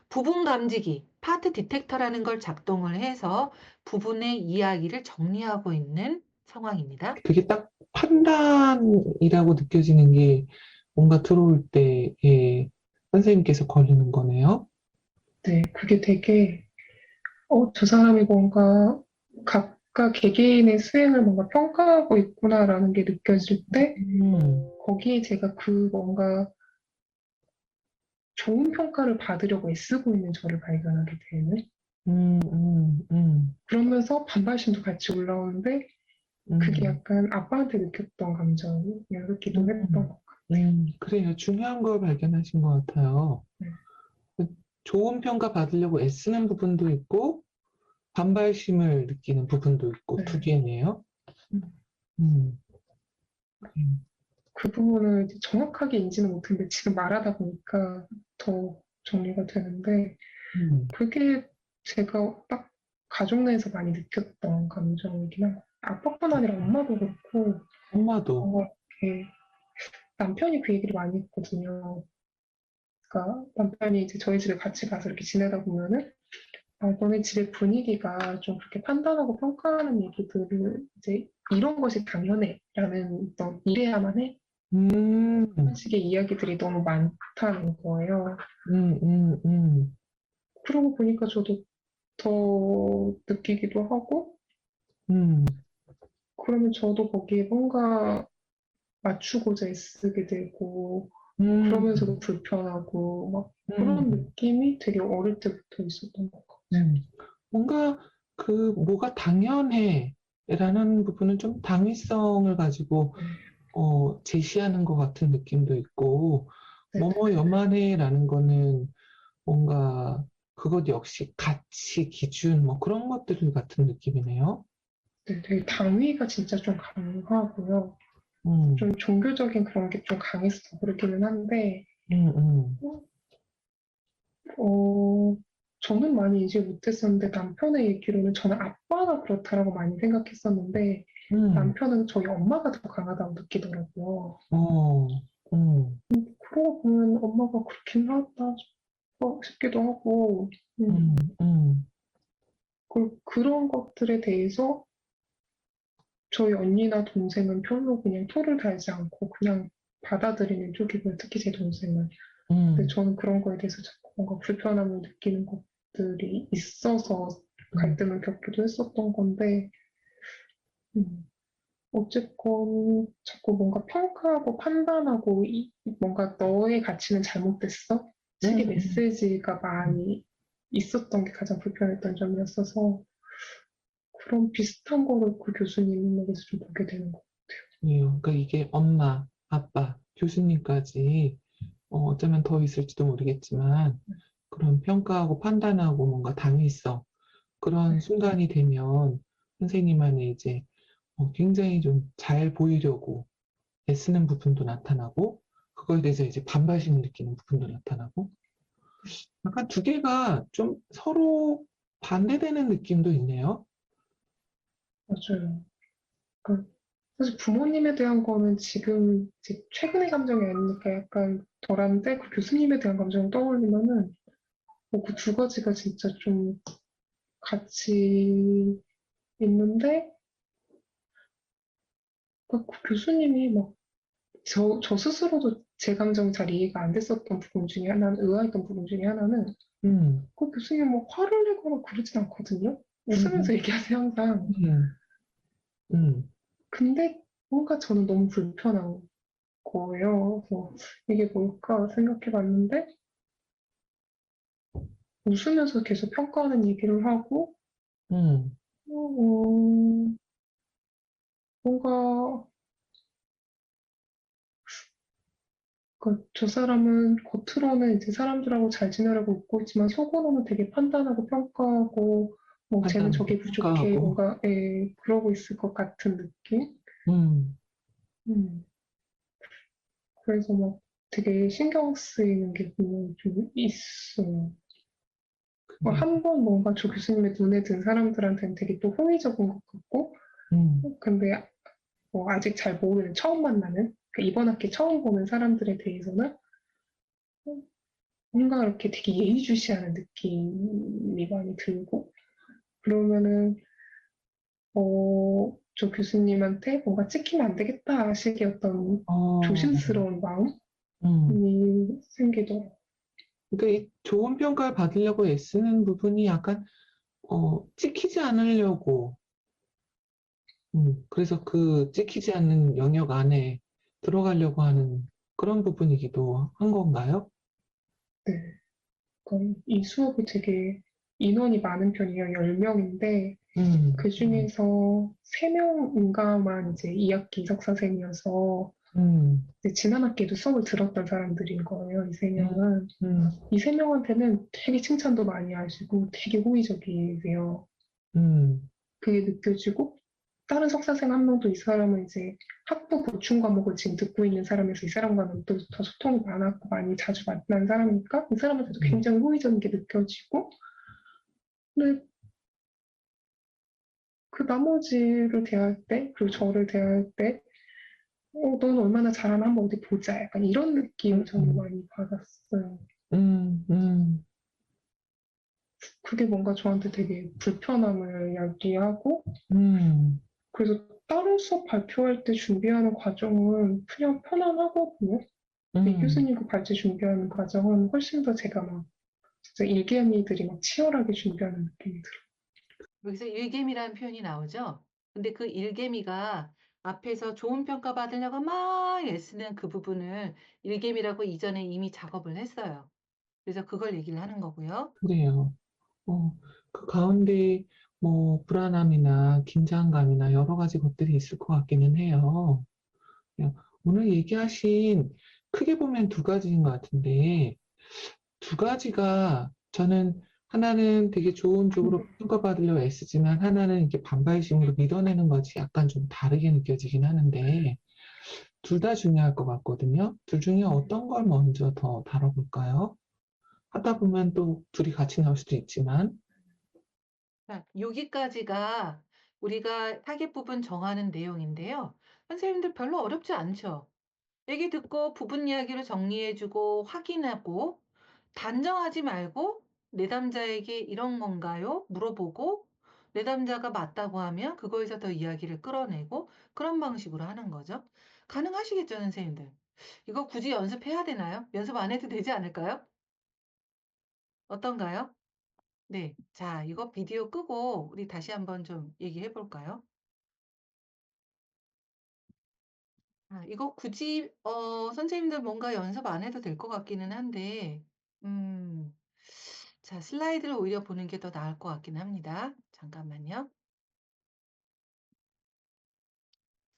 부분 감지기, 파트 디텍터라는 걸 작동을 해서 부분의 이야기를 정리하고 있는 상황입니다. 그게 딱 판단이라고 느껴지는 게 뭔가 들어올 때에 선생님께서 걸리는 거네요. 네, 그게 되게, 저 사람이 뭔가 각각 개개인의 수행을 뭔가 평가하고 있구나라는 게 느껴질 때, 음, 거기에 제가 그 뭔가 좋은 평가를 받으려고 애쓰고 있는 저를 발견하게 되는, 음, 음, 음, 그러면서 반발심도 같이 올라오는데, 그게 음, 약간 아빠한테 느꼈던 감정이었기도 했던 음, 것 같아요. 그래요. 중요한 걸 발견하신 것 같아요. 네. 좋은 평가 받으려고 애쓰는 부분도 있고, 반발심을 느끼는 부분도 있고, 두 네. 개네요. 음. 음, 그 부분을 이제 정확하게 인지는 못했는데 지금 말하다 보니까 더 정리가 되는데 음, 그게 제가 딱 가족 내에서 많이 느꼈던 감정이긴 한요 아빠뿐 아니라 엄마도 그렇고 엄마도, 이렇게 남편이 그 얘기를 많이 했거든요. 그러니까 남편이 이제 저희 집에 같이 가서 이렇게 지내다 보면은 너네 집의 분위기가 좀 그렇게 판단하고 평가하는 얘기들을 이제 이런 것이 당연해라는 어떤 이래야만 해 음, 그런 식의 이야기들이 너무 많다는 거예요. 음, 음, 음, 그러고 보니까 저도 더 느끼기도 하고, 음, 그러면 저도 거기에 뭔가 맞추고자 애쓰게 되고, 음, 그러면서도 불편하고, 막 그런 음. 느낌이 되게 어릴 때부터 있었던 것 같아요. 음, 뭔가 그 뭐가 당연해 라는 부분은 좀 당위성을 가지고 네, 제시하는 것 같은 느낌도 있고 네, 네, 뭐뭐 여만해라는 거는 뭔가 그것 역시 가치, 기준 뭐 그런 것들 같은 느낌이네요. 네, 되게 당위가 진짜 좀 강하고요. 음, 좀 종교적인 그런 게 좀 강해서 그렇기는 한데, 음, 어, 저는 많이 이제 못했었는데 남편의 얘기로는 저는 아빠가 그렇다라고 많이 생각했었는데 음, 남편은 저희 엄마가 더 강하다고 느끼더라고요. 어, 음, 그러고 보면 엄마가 그렇긴 하다 싶기도 하고 음, 음, 그런 것들에 대해서 저희 언니나 동생은 별로 그냥 토를 달지 않고 그냥 받아들이는 쪽이고요. 특히 제 동생은. 근데 음, 저는 그런 거에 대해서 자꾸 뭔가 불편함을 느끼는 것들이 있어서 음, 갈등을 겪기도 했었던 건데, 음, 어쨌건 자꾸 뭔가 평가하고 판단하고 뭔가 너의 가치는 잘못됐어? 식의 음, 음, 메시지가 많이 있었던 게 가장 불편했던 점이었어서 그런 비슷한 거를 그 교수님에게서 좀 보게 되는 거. 예, 그러니까 이게 엄마, 아빠, 교수님까지 어쩌면 더 있을지도 모르겠지만 그런 평가하고 판단하고 뭔가 당위성 그런 순간이 되면 선생님 안에 이제 굉장히 좀 잘 보이려고 애쓰는 부분도 나타나고 그거에 대해서 이제 반발심을 느끼는 부분도 나타나고 약간 두 개가 좀 서로 반대되는 느낌도 있네요. 맞아요. 그러니까 사실 부모님에 대한 거는 지금 이제 최근의 감정이 아니니까 약간 덜한데 그 교수님에 대한 감정을 떠올리면은 뭐 그 두 가지가 진짜 좀 같이 있는데 그 교수님이 막 저 스스로도 제 감정이 잘 이해가 안 됐었던 부분 중에 하나는 의아했던 부분 중에 하나는 음, 그 교수님 뭐 화를 내거나 그러진 않거든요. 음, 웃으면서 얘기하세요 항상. 음, 음, 근데 뭔가 저는 너무 불편한 거예요. 그래서 이게 뭘까 생각해 봤는데 웃으면서 계속 평가하는 얘기를 하고 음, 어, 뭔가 저 사람은 겉으로는 이제 사람들하고 잘 지내라고 웃고 있지만 속으로는 되게 판단하고 평가하고 뭐 쟤는 판단하고 저게 부족해 평가하고 뭔가 그러고 있을 것 같은 느낌? 음, 음, 그래서 막 되게 신경 쓰이는 게 분명히 좀 있어요. 그래요. 한 번 뭔가 저 교수님의 눈에 든 사람들한테는 되게 또 호의적인 것 같고 음, 근데 뭐 아직 잘 모르는 처음 만나는 그러니까 이번 학기 처음 보는 사람들에 대해서는 뭔가 이렇게 되게 예의주시하는 느낌이 많이 들고, 그러면은, 저 교수님한테 뭔가 찍히면 안 되겠다 식의 어떤 어, 조심스러운 마음이 음. 생기더라고요. 그러니까 이 좋은 평가를 받으려고 애쓰는 부분이 약간, 찍히지 않으려고, 그래서 그 찍히지 않는 영역 안에 들어가려고 하는 그런 부분이기도 한 건가요? 네. 그러니까 이 수업이 되게 인원이 많은 편이에요. 10명인데, 음, 그 중에서 3명인가만 이제 2학기 석사생이어서 음, 이제 지난 학기에도 수업을 들었던 사람들인 거예요. 이 세 음, 명은. 음, 이 세 명한테는 되게 칭찬도 많이 하시고 되게 호의적이세요. 음, 그게 느껴지고 다른 석사생 한 명도 이 사람은 이제 학부 보충 과목을 지금 듣고 있는 사람에서 이 사람과는 또 더 소통이 많았고 많이 자주 만난 사람이니까 이 사람한테도 음, 굉장히 호의적인 게 느껴지고 근데 그 나머지를 대할 때 그리고 저를 대할 때 넌 얼마나 잘하나 한번 어디 보자 약간 이런 느낌을 저는 음, 많이 받았어요. 음, 음, 그게 뭔가 저한테 되게 불편함을 야기하고 음, 그래서 다른 수업 발표할 때 준비하는 과정은 그냥 편안하거든요. 이 음. 교수님 그 발제 준비하는 과정은 훨씬 더 제가 막 진짜 일개미들이 막 치열하게 준비하는 느낌이 들어요. 여기서 일개미라는 표현이 나오죠? 근데 그 일개미가 앞에서 좋은 평가 받으려고 막 애쓰는 그 부분을 일개미라고 이전에 이미 작업을 했어요. 그래서 그걸 얘기를 하는 거고요. 그래요. 어, 그 가운데 뭐 불안함이나 긴장감이나 여러 가지 것들이 있을 것 같기는 해요. 그냥 오늘 얘기하신 크게 보면 두 가지인 것 같은데 두 가지가 저는 하나는 되게 좋은 쪽으로 평가받으려고 애쓰지만 하나는 이렇게 반발심으로 밀어내는 것이 약간 좀 다르게 느껴지긴 하는데 둘 다 중요할 것 같거든요. 둘 중에 어떤 걸 먼저 더 다뤄볼까요? 하다 보면 또 둘이 같이 나올 수도 있지만, 자, 여기까지가 우리가 타겟 부분 정하는 내용인데요. 선생님들 별로 어렵지 않죠? 얘기 듣고 부분 이야기로 정리해주고 확인하고 단정하지 말고 내담자에게 이런 건가요? 물어보고 내담자가 맞다고 하면 그거에서 더 이야기를 끌어내고 그런 방식으로 하는 거죠. 가능하시겠죠, 선생님들? 이거 굳이 연습해야 되나요? 연습 안 해도 되지 않을까요? 어떤가요? 네. 자, 이거 비디오 끄고 우리 다시 한번 좀 얘기해 볼까요? 이거 굳이 선생님들 뭔가 연습 안 해도 될 것 같기는 한데 음. 자, 슬라이드를 오히려 보는 게 더 나을 것 같긴 합니다. 잠깐만요.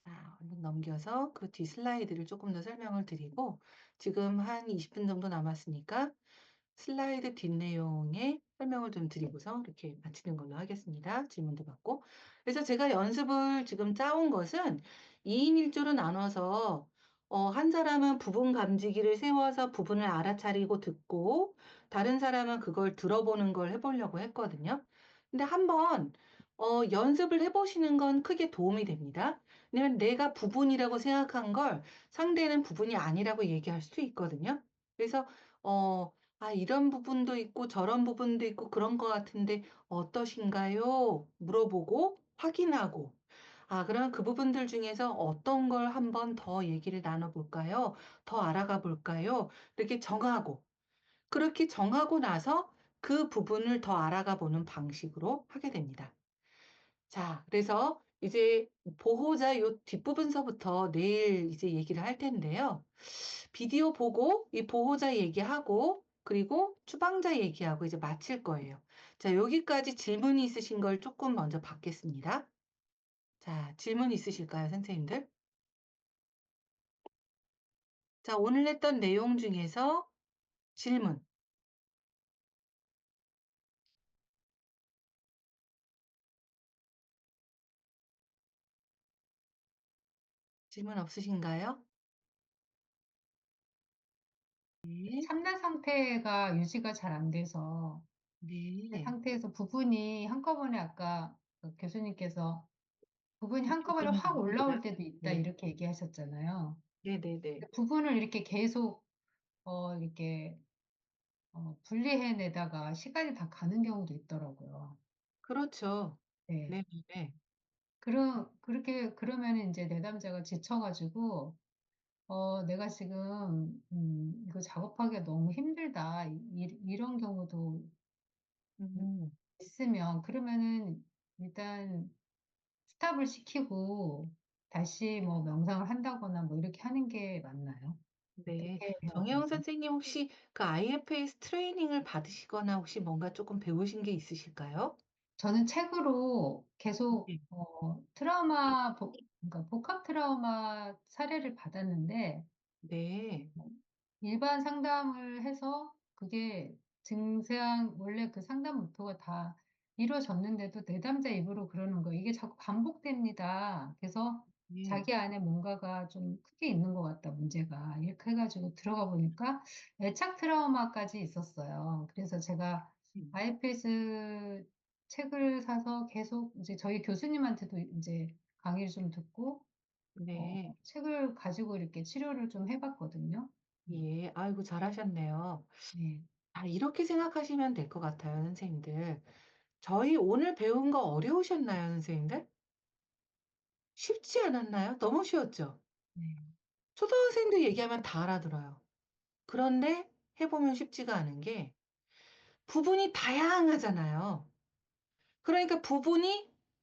자, 얼른 넘겨서 그 뒤 슬라이드를 조금 더 설명을 드리고 지금 한 20분 정도 남았으니까 슬라이드 뒷내용에 설명을 좀 드리고서 이렇게 마치는 걸로 하겠습니다. 질문도 받고. 그래서 제가 연습을 지금 짜온 것은 2인 1조로 나눠서 한 사람은 부분 감지기를 세워서 부분을 알아차리고 듣고 다른 사람은 그걸 들어보는 걸 해보려고 했거든요. 근데 한번 연습을 해보시는 건 크게 도움이 됩니다. 왜냐면 내가 부분이라고 생각한 걸 상대는 부분이 아니라고 얘기할 수도 있거든요. 그래서 이런 부분도 있고 저런 부분도 있고 그런 것 같은데 어떠신가요? 물어보고 확인하고 그럼 그 부분들 중에서 어떤 걸 한번 더 얘기를 나눠볼까요? 더 알아가 볼까요? 이렇게 정하고 그렇게 정하고 나서 그 부분을 더 알아가 보는 방식으로 하게 됩니다. 자, 그래서 이제 보호자 요 뒷부분서부터 내일 이제 얘기를 할 텐데요. 비디오 보고 이 보호자 얘기하고 그리고 추방자 얘기하고 이제 마칠 거예요. 자, 여기까지 질문이 있으신 걸 조금 먼저 받겠습니다. 자, 질문 있으실까요, 선생님들? 자, 오늘 했던 내용 중에서 질문, 질문 없으신가요? 네. 참나 상태가 유지가 잘 안 돼서 그 네. 상태에서 부분이 한꺼번에 아까 그 교수님께서 부분이 한꺼번에 부분이 확 올라올 나옵니다. 때도 있다 네. 이렇게 얘기하셨잖아요. 네네네. 부분을 이렇게 계속 이렇게 분리해내다가 시간이 다 가는 경우도 있더라고요. 그렇죠. 네. 네네. 그러면 이제 내담자가 지쳐가지고, 내가 지금, 이거 작업하기가 너무 힘들다. 이런 경우도 음, 있으면, 그러면은 일단 스탑을 시키고, 다시 뭐 명상을 한다거나 뭐 이렇게 하는 게 맞나요? 네. 어떻게 해야 정혜영 되나요? 선생님 혹시 그 IFS 트레이닝을 받으시거나 혹시 뭔가 조금 배우신 게 있으실까요? 저는 책으로 계속, 네. 그러니까 복합 트라우마 사례를 받았는데, 네. 일반 상담을 해서 그게 원래 그 상담 목표가 다 이루어졌는데도 내담자 입으로 그러는 거예요. 이게 자꾸 반복됩니다. 그래서 네. 자기 안에 뭔가가 좀 크게 있는 것 같다, 문제가. 이렇게 해가지고 들어가 보니까 애착 트라우마까지 있었어요. 그래서 제가 음, IFS 책을 사서 계속 이제 저희 교수님한테도 이제 강의를 좀 듣고, 네. 책을 가지고 이렇게 치료를 좀 해봤거든요. 예. 아이고, 잘하셨네요. 네. 아, 이렇게 생각하시면 될 것 같아요, 선생님들. 저희 오늘 배운 거 어려우셨나요, 선생님들? 쉽지 않았나요? 너무 쉬웠죠? 네. 초등학생도 얘기하면 다 알아들어요. 그런데 해보면 쉽지가 않은 게 부분이 다양하잖아요. 그러니까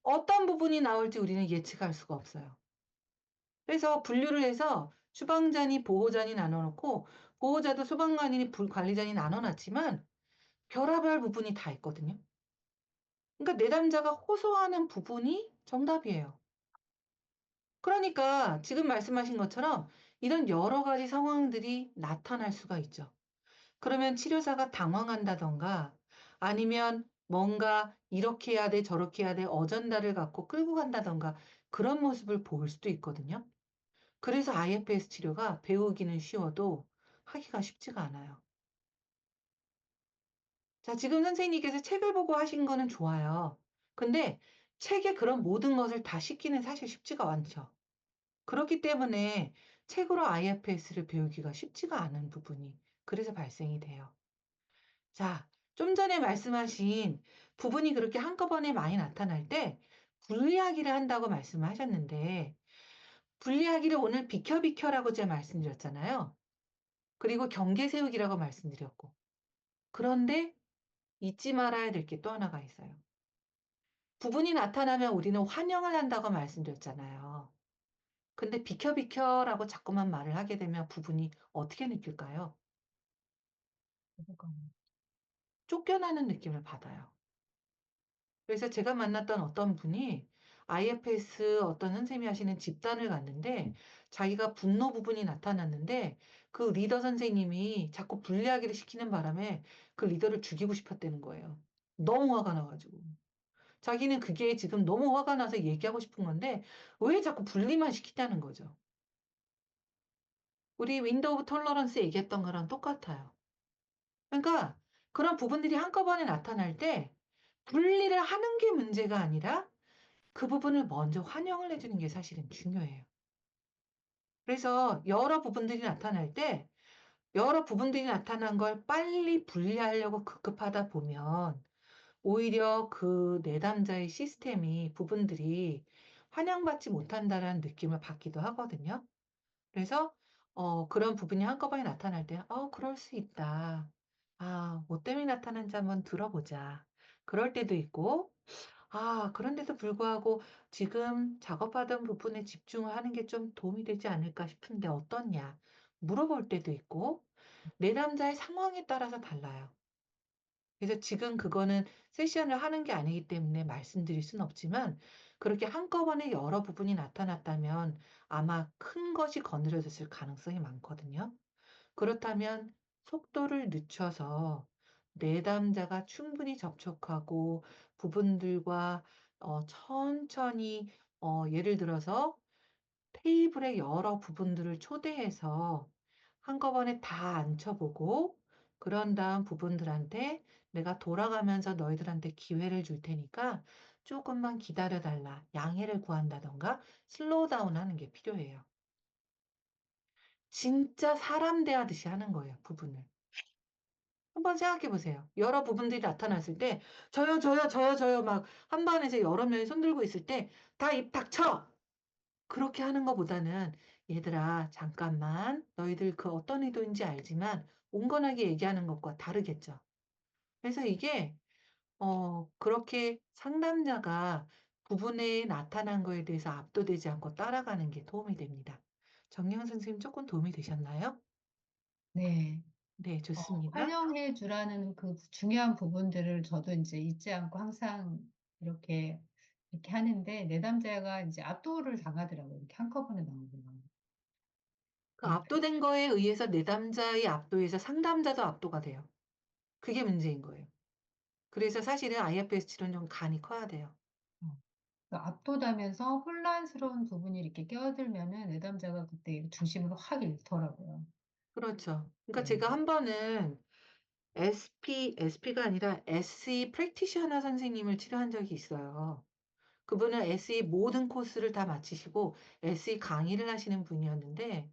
어떤 부분이 나올지 우리는 예측할 수가 없어요. 그래서 분류를 해서 추방자니 보호자니 나눠놓고 보호자도 소방관이니 관리자니 나눠놨지만 별의별 부분이 다 있거든요. 그러니까 내담자가 호소하는 부분이 정답이에요. 그러니까 지금 말씀하신 것처럼 이런 여러 가지 상황들이 나타날 수가 있죠. 그러면 치료사가 당황한다던가 아니면 뭔가 이렇게 해야 돼, 저렇게 해야 돼, 어전다를 갖고 끌고 간다던가 그런 모습을 볼 수도 있거든요. 그래서 IFS 치료가 배우기는 쉬워도 하기가 쉽지가 않아요. 자, 지금 선생님께서 책을 보고 하신 거는 좋아요. 근데 책에 그런 모든 것을 다 싣기는 사실 쉽지가 않죠. 그렇기 때문에 책으로 IFS를 배우기가 쉽지가 않은 부분이 그래서 발생이 돼요. 자, 좀 전에 말씀하신 부분이 그렇게 한꺼번에 많이 나타날 때 분리하기를 한다고 말씀을 하셨는데 분리하기를 오늘 비켜비켜라고 제가 말씀드렸잖아요. 그리고 경계 세우기라고 말씀드렸고. 그런데 잊지 말아야 될 게 또 하나가 있어요. 부분이 나타나면 우리는 환영을 한다고 말씀드렸잖아요. 근데 비켜비켜라고 자꾸만 말을 하게 되면 부분이 어떻게 느낄까요? 쫓겨나는 느낌을 받아요. 그래서 제가 만났던 어떤 분이 IFS 어떤 선생님이 하시는 집단을 갔는데 자기가 분노 부분이 나타났는데 그 리더 선생님이 자꾸 분리하기를 시키는 바람에 그 리더를 죽이고 싶었다는 거예요. 너무 화가 나가지고. 자기는 그게 지금 너무 화가 나서 얘기하고 싶은 건데 왜 자꾸 분리만 시키냐는 거죠. 우리 윈도우 오브 톨러런스 얘기했던 거랑 똑같아요. 그러니까 그런 부분들이 한꺼번에 나타날 때 분리를 하는 게 문제가 아니라 그 부분을 먼저 환영을 해주는 게 사실은 중요해요. 그래서 여러 부분들이 나타난 걸 빨리 분리하려고 급급하다 보면 오히려 그 내담자의 부분들이 환영받지 못한다는 느낌을 받기도 하거든요. 그래서 그런 부분이 한꺼번에 나타날 때, 그럴 수 있다. 아, 뭐 때문에 나타난지 한번 들어보자. 그럴 때도 있고, 그런데도 불구하고 지금 작업하던 부분에 집중을 하는 게 좀 도움이 되지 않을까 싶은데 어떻냐? 물어볼 때도 있고, 내담자의 상황에 따라서 달라요. 그래서 지금 그거는 세션을 하는 게 아니기 때문에 말씀드릴 수는 없지만, 그렇게 한꺼번에 여러 부분이 나타났다면 아마 큰 것이 거느려졌을 가능성이 많거든요. 그렇다면 속도를 늦춰서 내담자가 충분히 접촉하고 부분들과 천천히 예를 들어서 테이블의 여러 부분들을 초대해서 한꺼번에 다 앉혀보고 그런 다음 부분들한테 내가 돌아가면서 너희들한테 기회를 줄 테니까 조금만 기다려달라. 양해를 구한다던가 슬로우 다운 하는 게 필요해요. 진짜 사람 대하듯이 하는 거예요, 부분을. 한번 생각해 보세요. 여러 부분들이 나타났을 때 저요, 저요, 저요, 저요 막 한 번에서 여러 명이 손들고 있을 때 다 입 닥쳐! 그렇게 하는 것보다는 얘들아, 잠깐만. 너희들 그 어떤 의도인지 알지만 온건하게 얘기하는 것과 다르겠죠. 그래서 이게 그렇게 상담자가 부분에 나타난 거에 대해서 압도되지 않고 따라가는 게 도움이 됩니다. 정리영 선생님 조금 도움이 되셨나요? 네. 네, 좋습니다. 활용해 주라는 그 중요한 부분들을 저도 인제 잊지 않고 항상 이렇게 하는데 내담자가 인제 압도를 당하더라고요. 이렇게 한꺼번에 나오면. 그 압도된 거에 의해서 내담자의 압도에서 상담자도 압도가 돼요. 그게 문제인 거예요. 그래서 사실은 IFS 치료는 좀 간이 커야 돼요. 그 압도되면서 혼란스러운 부분이 이렇게 끼어들면은 내담자가 그때 중심을 확 잃더라고요. 그렇죠. 그러니까 네. 제가 한 번은 SP가 아니라 SE 프랙티셔너 선생님을 치료한 적이 있어요. 그분은 SE 모든 코스를 다 마치시고 SE 강의를 하시는 분이었는데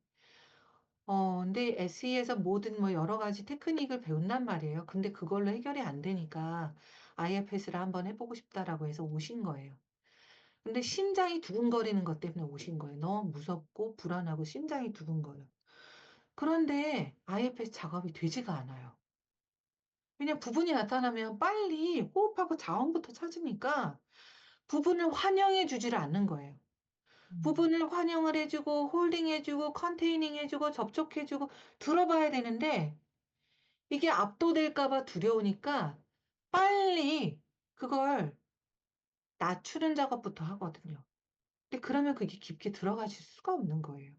근데 SE에서 모든 뭐 여러 가지 테크닉을 배운단 말이에요. 근데 그걸로 해결이 안 되니까 IFS를 한번 해 보고 싶다라고 해서 오신 거예요. 근데 심장이 두근거리는 것 때문에 오신 거예요. 너무 무섭고 불안하고 심장이 두근거려요. 그런데 IFS 작업이 되지가 않아요. 왜냐면 부분이 나타나면 빨리 호흡하고 자원부터 찾으니까 부분을 환영해 주지를 않는 거예요. 부분을 환영을 해 주고 홀딩해 주고 컨테이닝 해 주고 접촉해 주고 들어봐야 되는데 이게 압도될까 봐 두려우니까 빨리 그걸 낮추는 작업부터 하거든요. 근데 그러면 그게 깊게 들어가실 수가 없는 거예요.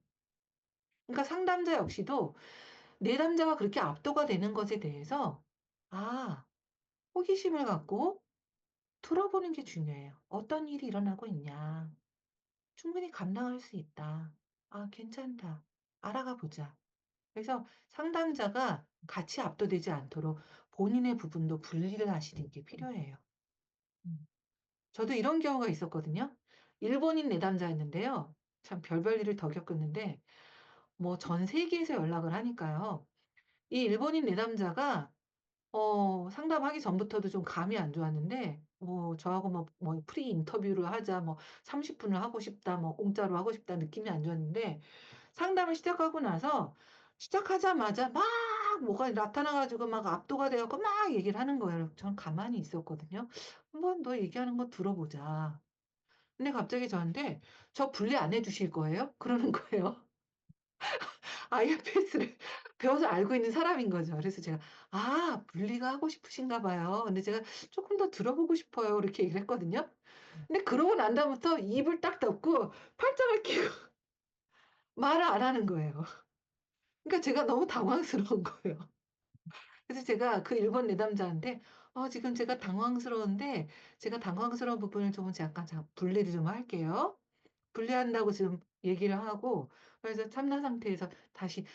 그러니까 상담자 역시도 내담자가 그렇게 압도가 되는 것에 대해서 아, 호기심을 갖고 들어보는 게 중요해요. 어떤 일이 일어나고 있냐. 충분히 감당할 수 있다. 아, 괜찮다. 알아가 보자. 그래서 상담자가 같이 압도되지 않도록 본인의 부분도 분리를 하시는 게 필요해요. 저도 이런 경우가 있었거든요. 일본인 내담자였는데요. 참 별별 일을 더 겪었는데 뭐 전 세계에서 연락을 하니까요. 이 일본인 내담자가 상담하기 전부터도 좀 감이 안 좋았는데 뭐 저하고 뭐 프리 인터뷰를 하자 뭐 30 분을 하고 싶다 뭐 공짜로 하고 싶다 느낌이 안 좋았는데 상담을 시작하고 나서 시작하자마자 막 뭐가 나타나 가지고 막 압도가 돼 갖고 막 얘기를 하는 거예요. 저는 가만히 있었거든요. "한번 너 얘기하는 거 들어보자." 근데 갑자기 저한테 "저 분리 안 해 주실 거예요?" 그러는 거예요. IFS를 배워서 알고 있는 사람인 거죠. 그래서 제가 "아 분리가 하고 싶으신가 봐요. 근데 제가 쪼끔 더 들어보고 싶어요." 이렇게 얘기를 했거든요. 근데 그러고 난 다음부터 입을 딱 닫고 팔짱을 끼고 말을 안 하는 거예요. 그러니까 제가 너무 당황스러운 거예요. 그래서 제가 그 일본 내담자한테 지금 제가 당황스러운데 제가 당황스러운 부분을 좀 잠깐 분리를 좀 할게요." 분리한다고 지금 얘기를 하고 그래서 참나 상태에서 다시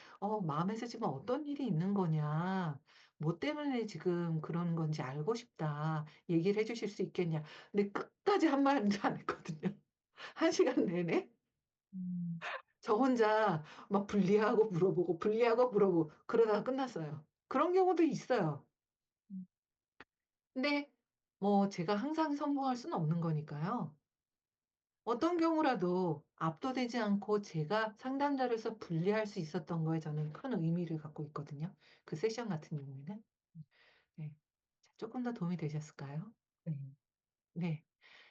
마음에서 지금 어떤 일이 있는 거냐. 뭐 때문에 지금 그러는 건지 알고 싶다. 얘기를 해 주실 수 있겠냐." 근데 끝까지 한마디도 안 했거든요. 1시간 내내. 저 혼자 막 분리하고 물어보고 분리하고 물어보고 그러다가 끝났어요. 그런 경우도 있어요. 근데 뭐 제가 항상 성공할 수는 없는 거니까요. 어떤 경우라도 압도되지 않고 제가 상담자로서 분리할 수 있었던 거에 저는 큰 의미를 갖고 있거든요. 그 세션 같은 경우에는. 네. 자, 조금 더 도움이 되셨을까요? 네. 네.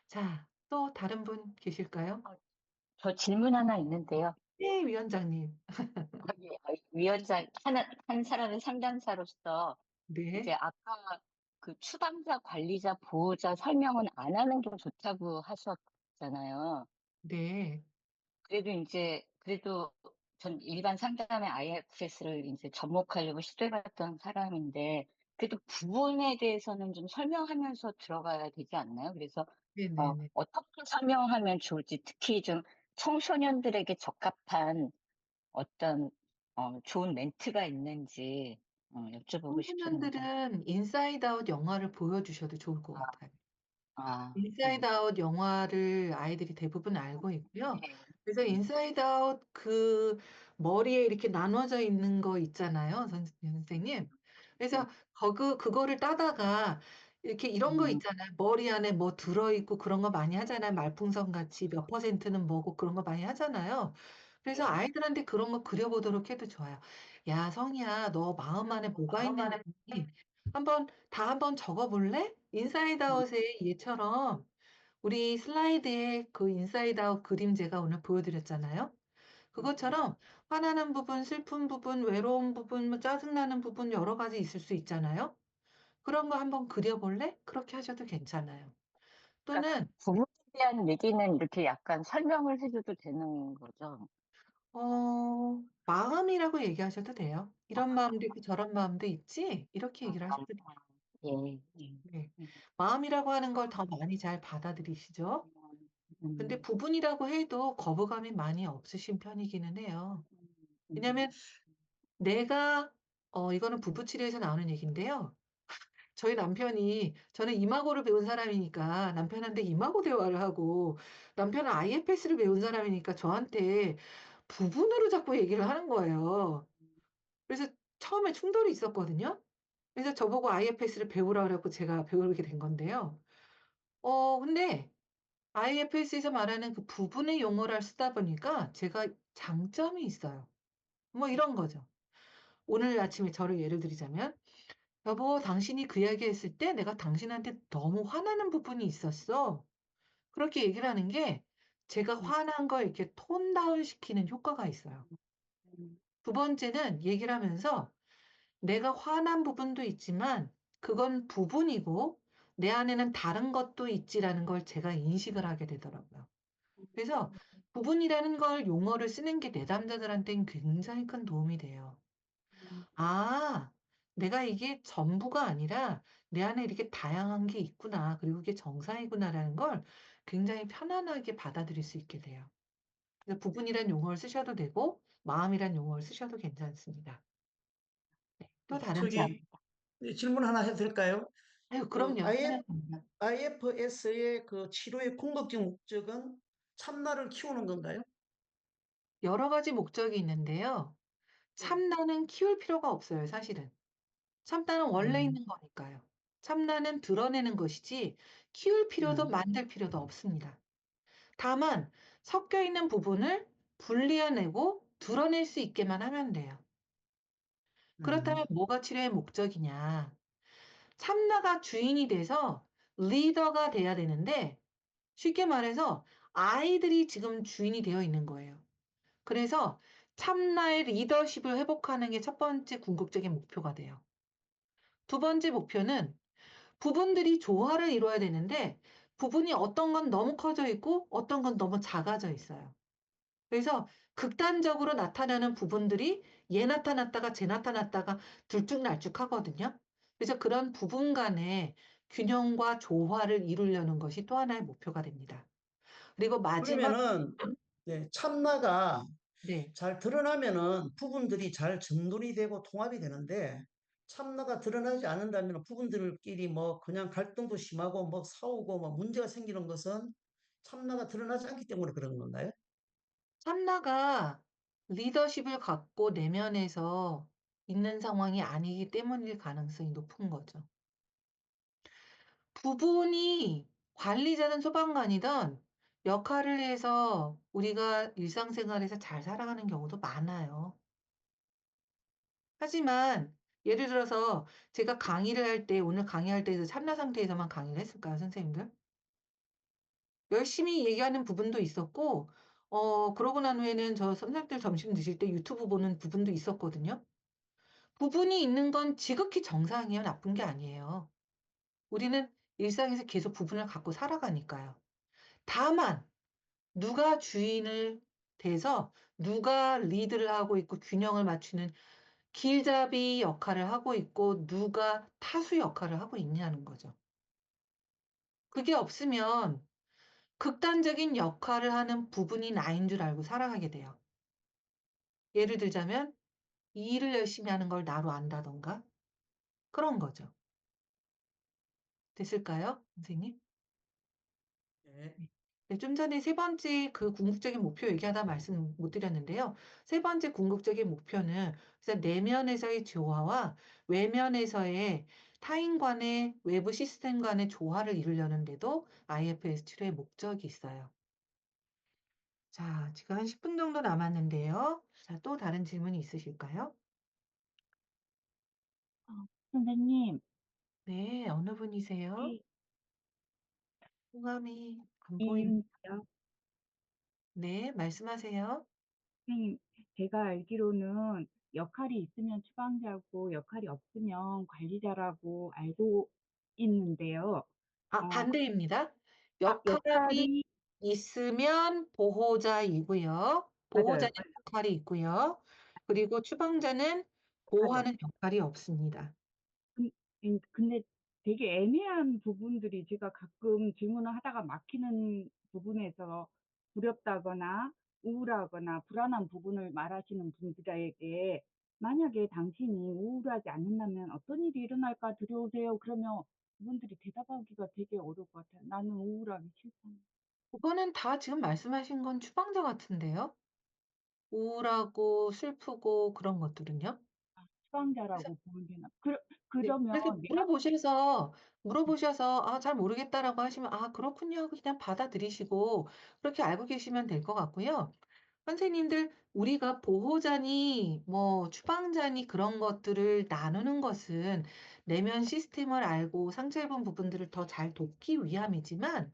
자, 또 다른 분 계실까요? 저 질문 하나 있는데요. 네, 위원장님. 위원장, 한 사람의 상담사로서 이제 네. 아까 그 추담자, 관리자, 보호자 설명은 안 하는 게 좋다고 하셨잖아요. 네. 그래도 전 일반 상담의 IFS를 이제 접목하려고 시도해봤던 사람인데, 그래도 부분에 대해서는 좀 설명하면서 들어가야 되지 않나요? 그래서 네네네. 어떻게 설명하면 좋을지, 특히 좀 청소년들에게 적합한 어떤 좋은 멘트가 있는지 여쭤보고 싶습니다. 청소년들은 인사이드 아웃 영화를 보여주셔도 좋을 것 같아요. 인사이드 네. 아웃 영화를 아이들이 대부분 알고 있고요. 네. 그래서 인사이드 아웃 그 머리에 이렇게 나눠져 있는 거 있잖아요, 선생님. 그래서 그거를 따다가 이렇게 이런 거 있잖아요. 머리 안에 뭐 들어있고 그런 거 많이 하잖아요. 말풍선 같이 몇 퍼센트는 뭐고 그런 거 많이 하잖아요. 그래서 아이들한테 그런 거 그려보도록 해도 좋아요. 야, 성희야, 너 마음 안에 뭐가 있는지 한번 적어볼래? 인사이드 아웃의 얘처럼 우리 슬라이드에 그 인사이드 아웃 그림 제가 오늘 보여드렸잖아요. 그것처럼 화나는 부분, 슬픈 부분, 외로운 부분, 뭐 짜증나는 부분 여러 가지 있을 수 있잖아요. 그런 거 한번 그려볼래? 그렇게 하셔도 괜찮아요. 그러니까 또는 부모에 대한 얘기는 이렇게 약간 설명을 해줘도 되는 거죠. 마음이라고 얘기하셔도 돼요. 이런 마음도 있고 저런 마음도 있지? 이렇게 얘기를 하셔도 돼요. 예. 예. 네. 음, 마음이라고 하는 걸 더 많이 잘 받아들이시죠? 근데 음, 부분이라고 해도 거부감이 많이 없으신 편이기는 해요. 음, 왜냐면 내가 이거는 부부 치료에서 나오는 얘기인데요. 저희 남편이 저는 이마고를 배운 사람이니까 남편한테 이마고 대화를 하고 남편은 IFS를 배운 사람이니까 저한테 부분으로 자꾸 얘기를 하는 거예요. 그래서 처음에 충돌이 있었거든요. 그래서 저보고 IFS를 배우라 그래갖고 제가 배우게 된 건데요. 근데 IFS에서 말하는 그 부분의 용어를 쓰다 보니까 제가 장점이 있어요. 뭐 이런 거죠. 오늘 아침에 저를 예를 들자면 여보, 당신이 그 이야기 했을 때 내가 당신한테 너무 화나는 부분이 있었어. 그렇게 얘기를 하는 게 제가 화난 걸 이렇게 톤 다운 시키는 효과가 있어요. 음, 두 번째는 얘기를 하면서 내가 화난 부분도 있지만 그건 부분이고 내 안에는 다른 것도 있지라는 걸 제가 인식을 하게 되더라고요. 그래서 부분이라는 걸 용어를 쓰는 게 내담자들한테는 굉장히 큰 도움이 돼요. 아, 내가 이게 전부가 아니라 내 안에 이렇게 다양한 게 있구나. 그리고 이게 정상이구나라는 걸 굉장히 편안하게 받아들일 수 있게 돼요. 그래서 부분이란 용어를 쓰셔도 되고, 마음이란 용어를 쓰셔도 괜찮습니다. 네, 또 네, 다른 점. 저기 질문 하나 해도 될까요? 아유, 그 그럼요. 환영합니다. IFS의 그 치료의 궁극적 목적은 참나를 키우는 건가요? 여러 가지 목적이 있는데요. 네. 참나는 키울 필요가 없어요, 사실은. 참나는 원래 음, 있는 거니까요. 참나는 드러내는 것이지 키울 필요도 음, 만들 필요도 없습니다. 다만 섞여 있는 부분을 분리해내고 드러낼 수 있게만 하면 돼요. 그렇다면 음, 뭐가 치료의 목적이냐? 참나가 주인이 돼서 리더가 돼야 되는데 쉽게 말해서 아이들이 지금 주인이 되어 있는 거예요. 그래서 참나의 리더십을 회복하는 게 첫 번째 궁극적인 목표가 돼요. 두 번째 목표는 부분들이 조화를 이뤄야 되는데 부분이 어떤 건 너무 커져 있고 어떤 건 너무 작아져 있어요. 그래서 극단적으로 나타나는 부분들이 얘 나타났다가 쟤 나타났다가 들쭉날쭉하거든요. 그래서 그런 부분 간의 균형과 조화를 이루려는 것이 또 하나의 목표가 됩니다. 그리고 마지막, 그러면은 네, 참나가 네. 잘 드러나면은 부분들이 잘 정돈이 되고 통합이 되는데 참나가 드러나지 않는다면 부분들끼리 뭐 그냥 갈등도 심하고 뭐 싸우고 뭐 문제가 생기는 것은 참나가 드러나지 않기 때문에 그런 건가요? 참나가 리더십을 갖고 내면에서 있는 상황이 아니기 때문일 가능성이 높은 거죠. 부분이 관리자든 소방관이든 역할을 해서 우리가 일상생활에서 잘 살아가는 경우도 많아요. 하지만 예를 들어서 제가 강의를 할 때, 오늘 강의할 때에도 참나 상태에서만 강의를 했을까요, 선생님들? 열심히 얘기하는 부분도 있었고, 그러고 난 후에는 저 선생님들 점심 드실 때 유튜브 보는 부분도 있었거든요. 부분이 있는 건 지극히 정상이에요. 나쁜 게 아니에요. 우리는 일상에서 계속 부분을 갖고 살아가니까요. 다만 누가 주인을 돼서 누가 리드를 하고 있고 균형을 맞추는 길잡이 역할을 하고 있고 누가 타수 역할을 하고 있냐는 거죠. 그게 없으면 극단적인 역할을 하는 부분이 나인 줄 알고 살아가게 돼요. 예를 들자면 이 일을 열심히 하는 걸 나로 안다던가 그런 거죠. 됐을까요, 선생님? 네. 네. 네, 좀 전에 세 번째 그 궁극적인 목표 얘기하다 말씀 못 드렸는데요. 세 번째 궁극적인 목표는 그래서 내면에서의 조화와 외면에서의 타인 간의 외부 시스템 간의 조화를 이루려는 데도 IFS 치료의 목적이 있어요. 자, 지금 한 10분 정도 남았는데요. 자, 또 다른 질문이 있으실까요? 선생님, 네, 어느 분이세요? 이, 성함이 안 보이는. 이은지요. 네, 말씀하세요. 선생님, 제가 알기로는 역할이 있으면 추방자고 역할이 없으면 관리자라고 알고 있는데요. 아, 어, 반대입니다. 역할이 역할이, 있으면 보호자이고요. 맞아요. 보호자는 역할이 있고요. 그리고 추방자는 맞아요. 보호하는 역할이 없습니다. 근데 되게 애매한 부분들이 제가 가끔 질문을 하다가 막히는 부분에서 두렵다거나 우울하거나 불안한 부분을 말하시는 분들에게 만약에 당신이 우울하지 않는다면 어떤 일이 일어날까 두려우세요? 그러면 그분들이 대답하기가 되게 어려울 것 같아요. 나는 우울하기 싫다. 그거는 다 지금 말씀하신 건 추방자 같은데요. 우울하고 슬프고 그런 것들은요. 그래서 추방자라고 보면 되나? 네, 그러면 그래서 내가 물어보셔서 아, 잘 모르겠다라고 하시면 아, 그렇군요 하고 그냥 받아들이시고 그렇게 알고 계시면 될 것 같고요. 선생님들, 우리가 보호자니 뭐 추방자니 그런 것들을 나누는 것은 내면 시스템을 알고 상처 입은 부분들을 더 잘 돕기 위함이지만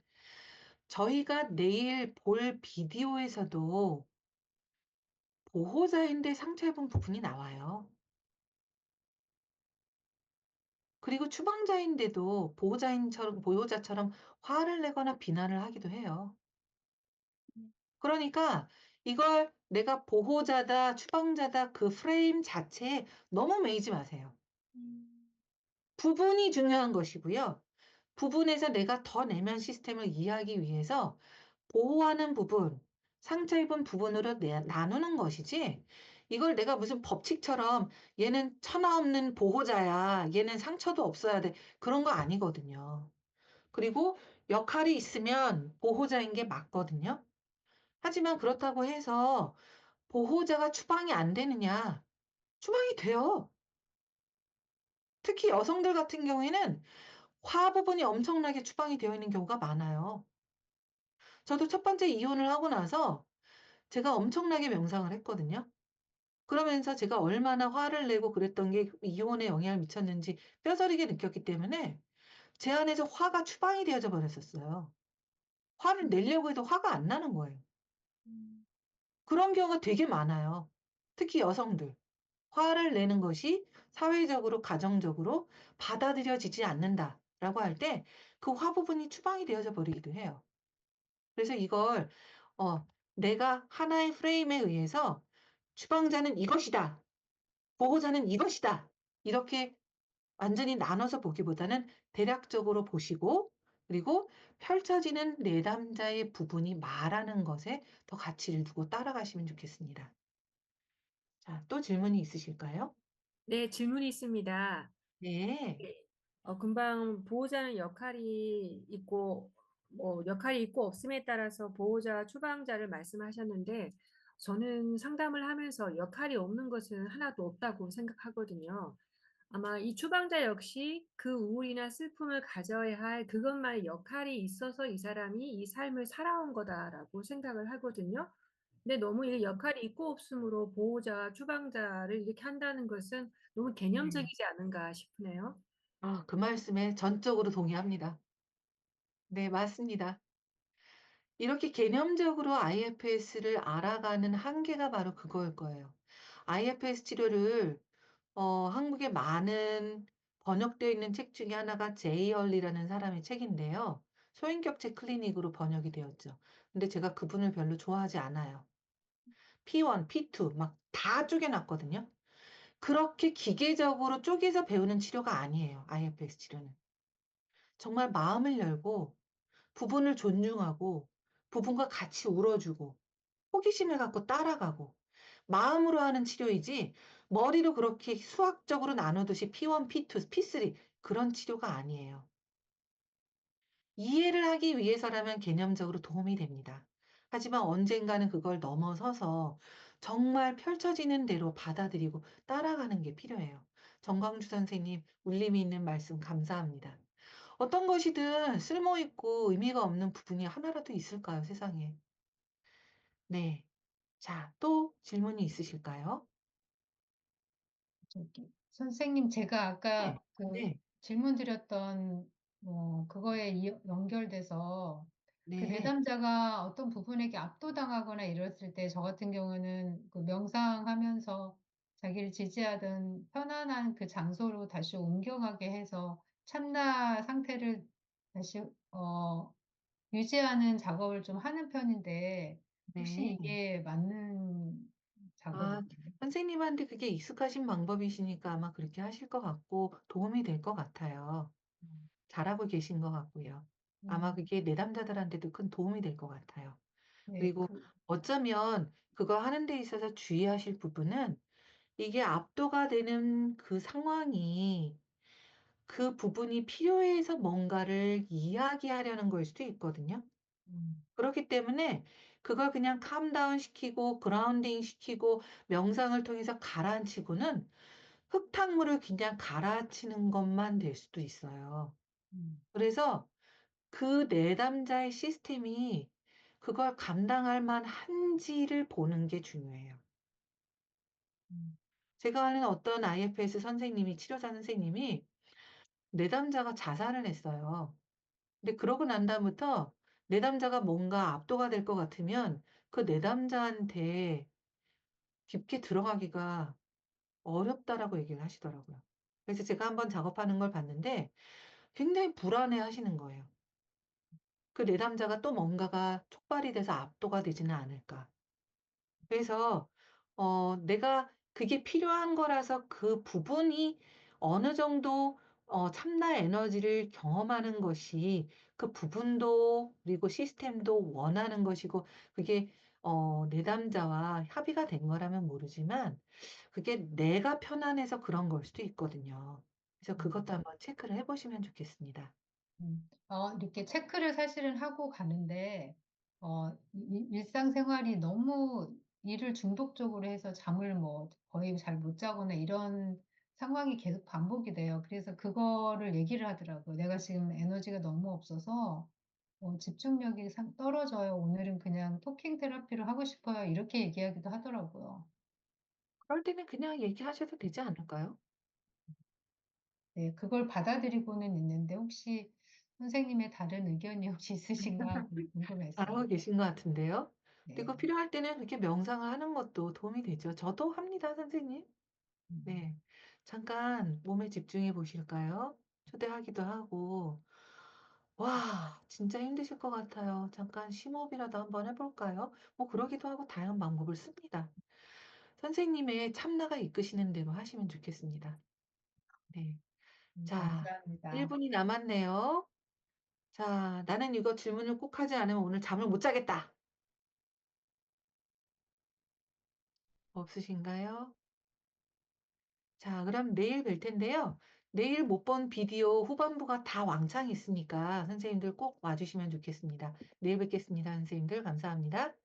저희가 내일 볼 비디오에서도 보호자인데 상처 입은 부분이 나와요. 그리고 추방자인데도 보호자처럼 화를 내거나 비난을 하기도 해요. 그러니까 이걸 내가 보호자다, 추방자다 그 프레임 자체에 너무 매이지 마세요. 부분이 중요한 것이고요. 부분에서 내가 더 내면 시스템을 이해하기 위해서 보호하는 부분, 상처 입은 부분으로 나누는 것이지, 이걸 내가 무슨 법칙처럼 얘는 천하 없는 보호자야, 얘는 상처도 없어야 돼, 그런 거 아니거든요. 그리고 역할이 있으면 보호자인 게 맞거든요. 하지만 그렇다고 해서 보호자가 추방이 안 되느냐? 추방이 돼요. 특히 여성들 같은 경우에는 화 부분이 엄청나게 추방이 되어 있는 경우가 많아요. 저도 첫 번째 이혼을 하고 나서 제가 엄청나게 명상을 했거든요. 그러면서 제가 얼마나 화를 내고 그랬던 게 이혼에 영향을 미쳤는지 뼈저리게 느꼈기 때문에 제 안에서 화가 추방이 되어져 버렸었어요. 화를 내려고 해도 화가 안 나는 거예요. 그런 경우가 되게 많아요. 특히 여성들. 화를 내는 것이 사회적으로, 가정적으로 받아들여지지 않는다라고 할 때 그 화 부분이 추방이 되어져 버리기도 해요. 그래서 이걸 어, 내가 하나의 프레임에 의해서 추방자는 이것이다. 보호자는 이것이다. 이렇게 완전히 나눠서 보기보다는 대략적으로 보시고 그리고 펼쳐지는 내담자의 부분이 말하는 것에 더 가치를 두고 따라가시면 좋겠습니다. 자, 또 질문이 있으실까요? 네, 질문이 있습니다. 네. 금방 보호자는 역할이 있고 없음에 따라서 보호자, 추방자를 말씀하셨는데, 저는 상담을 하면서 역할이 없는 것은 하나도 없다고 생각하거든요. 아마 이 추방자 역시 그 우울이나 슬픔을 가져야 할 그것만의 역할이 있어서 이 사람이 이 삶을 살아온 거다라고 생각을 하거든요. 근데 너무 이 역할이 있고 없음으로 보호자, 추방자를 이렇게 한다는 것은 너무 개념적이지 않은가 싶네요. 아, 그 말씀에 전적으로 동의합니다. 네, 맞습니다. 이렇게 개념적으로 IFS를 알아가는 한계가 바로 그거일 거예요. IFS 치료를 한국에 많은 번역되어 있는 책 중에 하나가 제이 얼리라는 사람의 책인데요. 소인격체 클리닉으로 번역이 되었죠. 근데 제가 그분을 별로 좋아하지 않아요. P1, P2 막 다 쪼개놨거든요. 그렇게 기계적으로 쪼개서 배우는 치료가 아니에요. IFS 치료는. 정말 마음을 열고 부분을 존중하고 부분과 같이 울어주고 호기심을 갖고 따라가고 마음으로 하는 치료이지 머리로 그렇게 수학적으로 나누듯이 P1, P2, P3 그런 치료가 아니에요. 이해를 하기 위해서라면 개념적으로 도움이 됩니다. 하지만 언젠가는 그걸 넘어서서 정말 펼쳐지는 대로 받아들이고 따라가는 게 필요해요. 정광주 선생님, 울림이 있는 말씀 감사합니다. 어떤 것이든 쓸모있고 의미가 없는 부분이 하나라도 있을까요, 세상에? 네. 자, 또 질문이 있으실까요? 선생님, 제가 네. 아까 그 네. 질문 드렸던 그거에 연결돼서 그 네. 내담자가 어떤 부분에게 압도당하거나 이랬을 때 저 같은 경우는 그 명상하면서 자기를 지지하던 편안한 그 장소로 다시 옮겨가게 해서 참나 상태를 다시 유지하는 작업을 좀 하는 편인데 혹시 네. 이게 맞는 아, 작업인가요? 선생님한테 그게 익숙하신 방법이시니까 아마 그렇게 하실 것 같고 도움이 될 것 같아요. 음. 잘하고 계신 것 같고요. 아마 음. 그게 내담자들한테도 큰 도움이 될 것 같아요. 네, 그리고 어쩌면 그거 하는 데 있어서 주의하실 부분은 이게 압도가 되는 그 상황이 그 부분이 필요해서 뭔가를 이야기하려는 걸 수도 있거든요. 음. 그렇기 때문에 그걸 그냥 캄다운 시키고 그라운딩 시키고 명상을 통해서 가라앉히고는 흙탕물을 그냥 갈아치는 것만 될 수도 있어요. 음. 그래서 그 내담자의 시스템이 그걸 감당할 만한지를 보는 게 중요해요. 음. 제가 아는 어떤 IFS 선생님이, 치료자 선생님이 내담자가 자살을 했어요. 근데 그러고 난 다음부터 내담자가 뭔가 압도가 될 것 같으면 그 내담자한테 깊게 들어가기가 어렵다라고 얘기를 하시더라고요. 그래서 제가 한번 작업하는 걸 봤는데 굉장히 불안해 하시는 거예요. 그 내담자가 또 뭔가가 촉발이 돼서 압도가 되지는 않을까. 그래서 내가 그게 필요한 거라서 그 부분이 어느 정도 참나 에너지를 경험하는 것이 그 부분도 그리고 시스템도 원하는 것이고 그게 내담자와 합의가 된 거라면 모르지만 그게 내가 편안해서 그런 걸 수도 있거든요. 그래서 그것도 한번 체크를 해 보시면 좋겠습니다. 이렇게 체크를 사실은 하고 가는데, 일상생활이 너무 일을 중독적으로 해서 잠을 뭐 거의 잘 못 자거나 이런 상황이 계속 반복이 돼요. 그래서 그거를 얘기를 하더라고요. 내가 지금 에너지가 너무 없어서 집중력이 떨어져요. 오늘은 그냥 토킹 테라피를 하고 싶어요. 이렇게 얘기하기도 하더라고요. 그럴 때는 그냥 얘기하셔도 되지 않을까요? 네, 그걸 받아들이고는 있는데 혹시 선생님의 다른 의견이 혹시 있으신가 궁금해서요. 잘하고 계신 것 같은데요. 네. 그리고 필요할 때는 그렇게 명상을 하는 것도 도움이 되죠. 저도 합니다, 선생님. 음. 네. 잠깐 몸에 집중해 보실까요? 초대하기도 하고. 와, 진짜 힘드실 것 같아요. 잠깐 심호흡이라도 한번 해볼까요? 뭐 그러기도 하고 다양한 방법을 씁니다. 선생님의 참나가 이끄시는 대로 하시면 좋겠습니다. 네. 자, 감사합니다. 1분이 남았네요. 자, 나는 이거 질문을 꼭 하지 않으면 오늘 잠을 못 자겠다. 없으신가요? 자, 그럼 내일 뵐 텐데요. 내일 못 본 비디오 후반부가 다 왕창 있으니까 선생님들 꼭 와주시면 좋겠습니다. 내일 뵙겠습니다, 선생님들. 감사합니다.